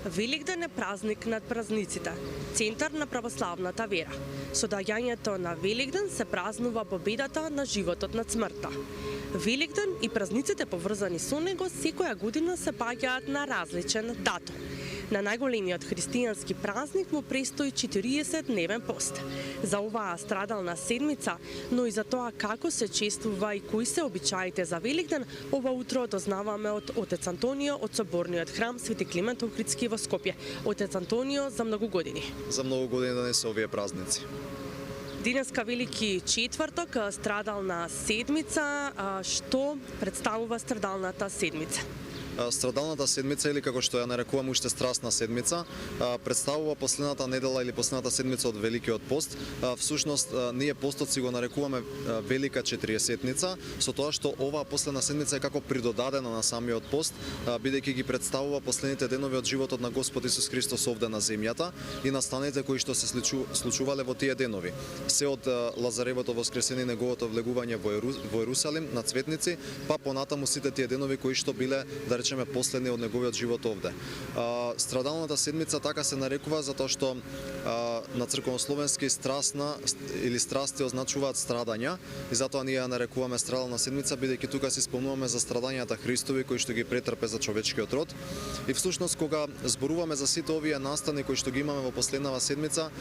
Великден е празник над празниците, центар на православната вера. Со доаѓањето на Великден се празнува победата на животот над смртта. Великден и празниците поврзани со него секоја година се паѓаат на различен датум. На најголемиот христијански празник му престои 40-дневен пост. За оваа страдална седмица, но и за тоа како се чествува и кои се обичаите за Великден, ова утро дознаваме од отец Антонио од соборниот храм Свети Климент Охридски во Скопје. Отец Антонио, за многу години. За многу години да не се овие празници. Денеска Велики четврток, страдална седмица. Што представува страдалната седмица? Страдалната седмица, или како што ја нарекувам уште страстна седмица, представува последната недела или последната седмица од Великиот пост. Всушност, ние постот си го нарекуваме Велика Четириесетница, со тоа што оваа последна седмица е како придодадена на самиот пост, бидејќи ги представува последните денови од животот на Господ Исус Христос овде на земјата и настаните кои што се случувале во тие денови. Се од Лазаревото воскресение и неговото влегување во Ерусалим на цветници, па понатаму сите тие денови кои што биле, да речеме, последни од неговиот живот овде. Страдалната седмица така се нарекува затоа што на црковнословенски страстна или страсти означуваат страдања и затоа ние ја нарекуваме страдална седмица, бидејќи тука се спомнуваме за страдањата Христови кои што ги претрпе за човечкиот род. И всушност кога зборуваме за сите овие настани кои што ги имаме во последнава седмица,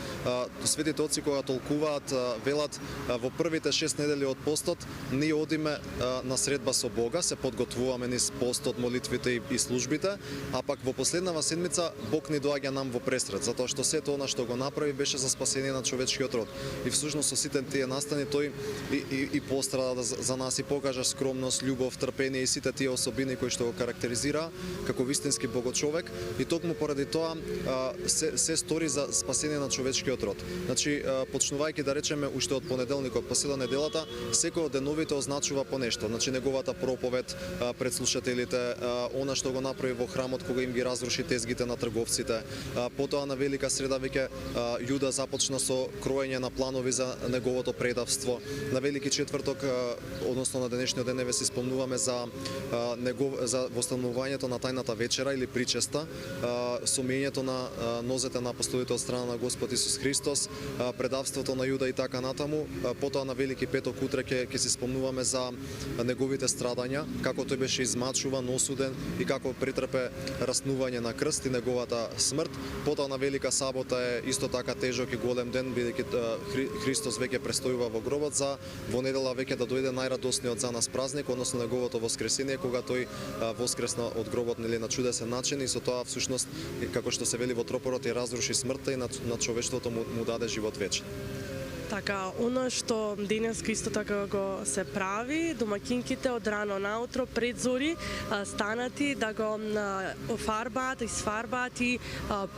светите отци кога толкуваат велат во првите 6 недели од постот ние одиме на средба со Бога, се подготвуваме низ постот, молитвите и службите, а пак во последнава седмица Бог ни доаѓа нам во пресред, затоа што сето она што го направи беше за спасение на човечкиот род. И всушност со сите тие настани тој и пострада за нас и покажа скромност, љубов, трпение и сите тие особини кои што го карактеризира како вистински богочовек и токму поради тоа се стори за спасение на човечкиот род. Значи, почнувајќи да речеме уште од понеделникот па села неделата, секој од деновите означува по нешто. Значи неговата проповед пред слушателите, она што го направи во храмот кога им ги разруши тезгите на трговците. Потоа на Велика среда веќе Јуда започна со кроење на планови за неговото предавство. На Велики четврток, односно на денешниот ден, еве си спомнуваме за востановувањето на тајната вечера или причеста, сомењето на нозете на апостолите од страна на Господ Исус Христос, предавството на Јуда и така натаму. Потоа на Велики петок утре ќе си спомнуваме за неговите страдања, како тој беше измачуван, осуден и како претрпе раснување на крст и неговата смрт. Потоа на Велика сабота е исто така тежок и голем ден, бидејќи Христос веќе престојува во гробот, за во недела веќе да дојде најрадосниот за нас празник, односно неговото воскресение, кога тој воскресна од гробот на чудесен начин и со тоа всушност, како што се вели во тропорот, ја разруши смртта и на човештвото му даде живот вечен. Така, оно што денес исто така го се прави, домакинките од рано наутро пред зори станати да го офарбаат, изфарбаат и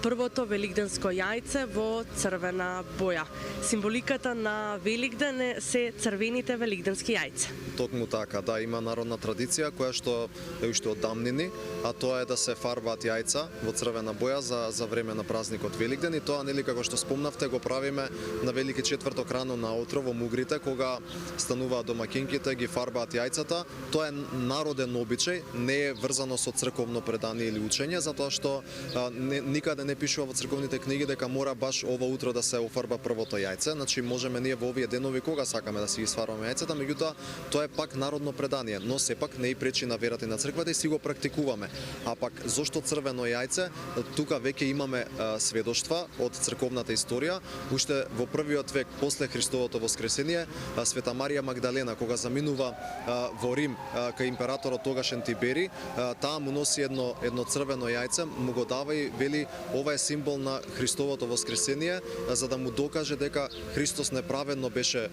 првото великденско јајце во црвена боја. Символиката на Великден се црвените великденски јајца. Токму така, да, има народна традиција која што е уште од давнини, а тоа е да се фарбаат јајца во црвена боја за време на празникот Великден и тоа, нели, како што спомнавте, го правиме на Велики четврток рано наутро во мугрите, кога стануваат домакинките, ги фарбаат јајцата. Тоа е народен обичај, не е врзано со црковно предание или учење, затоа што никаде не пишува во црковните книги дека мора баш ова утро да се офарба првото јајце. Значи можеме ние во овие денови кога сакаме да си ги сфарбаме јајцата, меѓутоа тоа е пак народно предание, но сепак не и пречи на верата и на црквата и си го практикуваме. А пак зошто црвено јајце? Тука веќе имаме сведоштва од црковната историја. Уште во првиот век после Христовото воскресение, Света Марија Магдалена, кога заминува во Рим кај императорот тогашен Тибери, таа му носи едно црвено јајце, му го дава и вели ова е символ на Христовото воскресение, за да му докаже дека Христос неправедно беше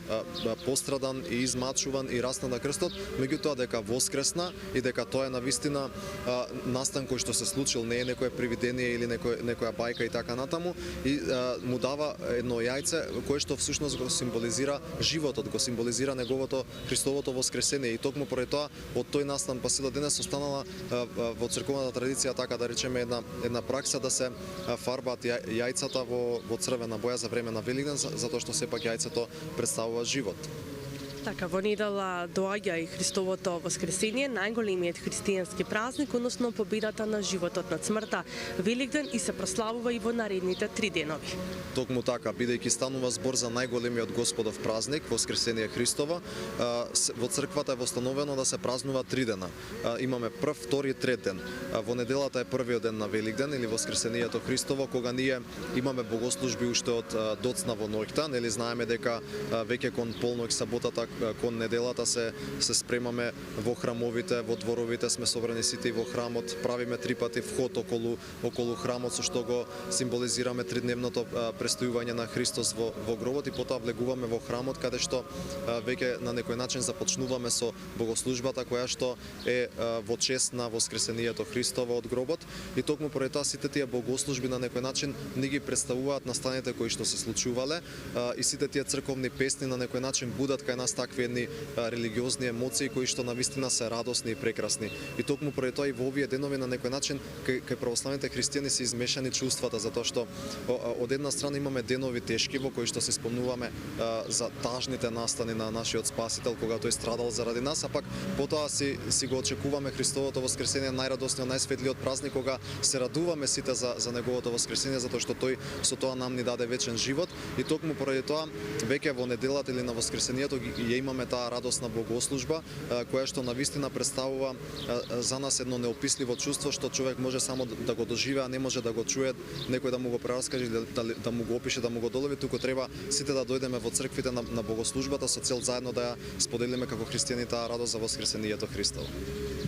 пострадан и измачуван и расна на крстот, меѓутоа дека воскресна и дека тоа е навистина настан кој што се случил, не е некое привидение или некоја бајка и така натаму, и му дава едно јајце кое што всушност го символизира животот, го символизира неговото Христовото воскресение и токму поради тоа од тој настан па сила денес останала во црковната традиција, така да речеме, една пракса да се фарбаат јајцата во црвена боја за време на Великден, затоа што сепак јајцето представува живот. Така, во недела доаѓа и Христовото воскресение, најголемиот христијански празник, односно победата на животот над смртта, Великден, и се прославува и во наредните 3 денови. Токму така, бидејќи станува збор за најголемиот Господов празник, Воскресение Христово, во црквата е востановено да се празнува 3 дена. Имаме прв, втори и трет ден. Во неделата е првиот ден на Великден или Воскресението Христово, кога ние имаме богослужби уште од доцна во ноќта, нели знаеме дека веќе кон полноќ саботата, кон неделата се спремаме во храмовите, во дворовите сме собрани сите и во храмот, правиме 3 пати вход околу храмот, со што го символизираме тридневното престојување на Христос во гробот, и потоа влегуваме во храмот, каде што веќе на некој начин започнуваме со богослужбата која што е во чест на Воскресението Христово од гробот, и токму поради тоа сите тие богослужби на некој начин ни ги представуваат настаните кои што се случувале, и сите тие црковни песни на некој начин будат кај нас такви едни религиозни емоции кои што навистина се радосни и прекрасни. И токму поради тоа и во овие денови на некој начин кај православните христијани се измешани чувствата, затоа што од една страна имаме денови тешки во кои што се спомнуваме за тажните настани на нашиот Спасител кога тој страдал заради нас, а пак потоа си го очекуваме Христовото воскресение, најрадосниот, најсветлиот празник, кога се радуваме сите за неговото воскресение, затоа што тој со тоа нам ни даде вечен живот, и токму поради тоа веќе во неделата или на воскресението ја имаме таа радосна богослужба која што навистина представува за нас едно неописливо чувство што човек може само да го доживее, не може да го чуе, некој да му го прераскаже, да му го опише, да му го долови, туку треба сите да дојдеме во црквите на богослужбата со цел заедно да ја споделиме како христијани таа радост за Воскресението Христово.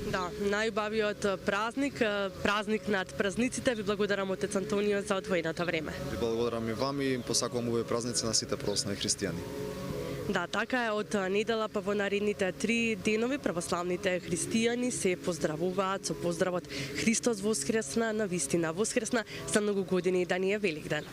Да, најубавиот празник над празниците. Ви благодарам, отец Антонио, за одвоеното време. Ви благодарам и вам и посакувам убави празници на сите православни христијани. Да, така е, од недела па во наредните 3 денови православните христијани се поздравуваат со поздравот Христос воскресна, навистина воскресна, за многу години да ни е Великден.